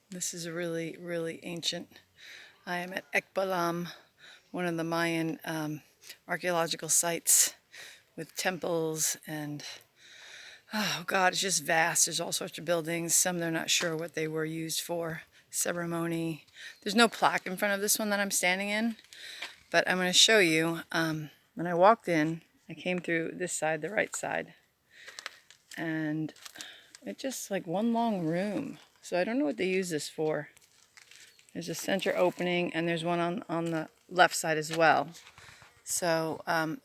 This is really, really ancient. I am at Ekbalam, one of the Mayan archaeological sites with temples and, oh God, it's just vast. There's all sorts of buildings. Some they're not sure what they were used for. Ceremony. There's no plaque in front of this one that I'm standing in, but I'm going to show you. When I walked in, I came through this side, the right side, and it's just like one long room. So I don't know what they use this for. There's a center opening, and there's one on the left side as well. So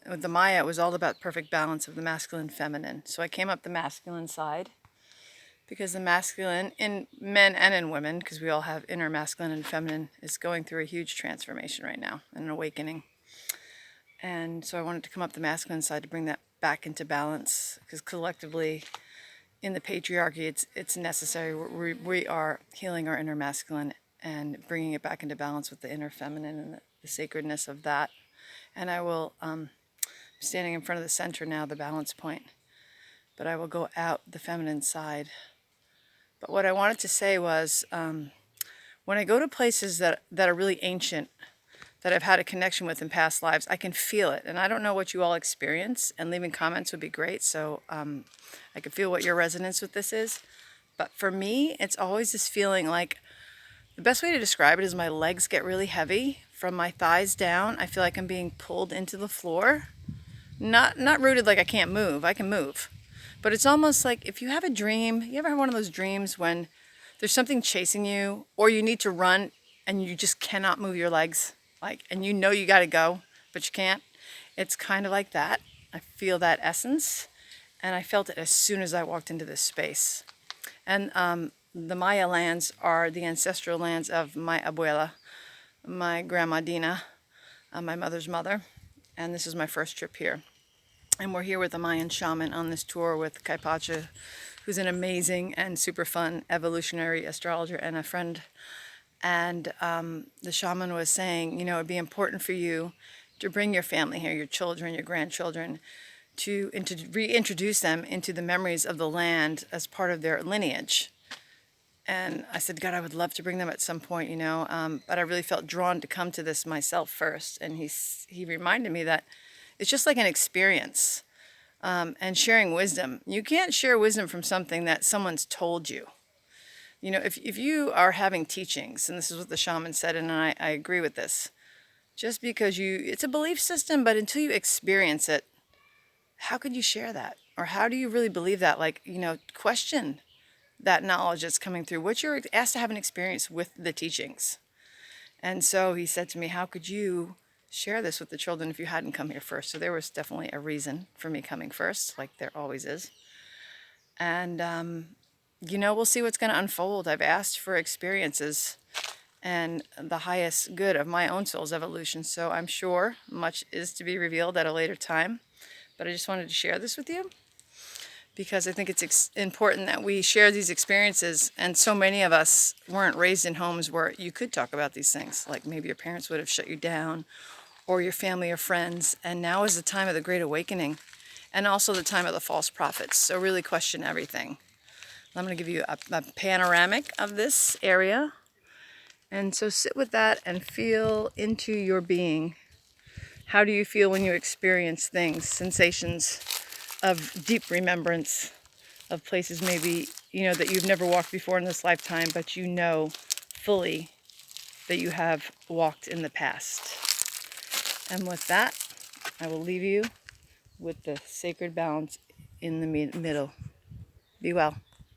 with the Maya, it was all about perfect balance of the masculine and feminine. So I came up the masculine side because the masculine, in men and in women, because we all have inner masculine and feminine, is going through a huge transformation right now, an awakening. And so I wanted to come up the masculine side to bring that back into balance, because collectively in the patriarchy, it's necessary. We are healing our inner masculine and bringing it back into balance with the inner feminine and the sacredness of that. And I will, standing in front of the center now, the balance point, but I will go out the feminine side. But what I wanted to say was, when I go to places that are really ancient, that I've had a connection with in past lives, I can feel it. And I don't know what you all experience, and leaving comments would be great, so I can feel what your resonance with this is. But for me, it's always this feeling like, the best way to describe it is my legs get really heavy from my thighs down. I feel like I'm being pulled into the floor. Not rooted like I can't move. I can move. But it's almost like if you have a dream, you ever have one of those dreams when there's something chasing you, or you need to run and you just cannot move your legs, and you know you got to go, but you can't? It's kind of like that. I feel that essence, and I felt it as soon as I walked into this space. And the Maya lands are the ancestral lands of my abuela, my grandma Dina, my mother's mother, and this is my first trip here. And we're here with a Mayan shaman on this tour with Kaipacha, who's an amazing and super fun evolutionary astrologer and a friend. And the shaman was saying, you know, it'd be important for you to bring your family here, your children, your grandchildren, to reintroduce them into the memories of the land as part of their lineage. And I said, God, I would love to bring them at some point, you know, but I really felt drawn to come to this myself first. And he reminded me that it's just like an experience, and sharing wisdom. You can't share wisdom from something that someone's told you. You know, if you are having teachings, and this is what the shaman said, and I agree with this, just because it's a belief system, but until you experience it, how could you share that? Or how do you really believe that? Like, you know, question that knowledge that's coming through. What you're asked to have an experience with the teachings. And so he said to me, how could you share this with the children if you hadn't come here first? So there was definitely a reason for me coming first, like there always is. And, you know, we'll see what's going to unfold. I've asked for experiences and the highest good of my own soul's evolution. So I'm sure much is to be revealed at a later time. But I just wanted to share this with you, because I think it's important that we share these experiences. And so many of us weren't raised in homes where you could talk about these things. Like maybe your parents would have shut you down, or your family or friends. And now is the time of the Great Awakening, and also the time of the false prophets. So really question everything. I'm going to give you a panoramic of this area. And so sit with that and feel into your being. How do you feel when you experience things, sensations of deep remembrance of places maybe, you know, that you've never walked before in this lifetime, but you know fully that you have walked in the past. And with that, I will leave you with the sacred balance in the middle. Be well.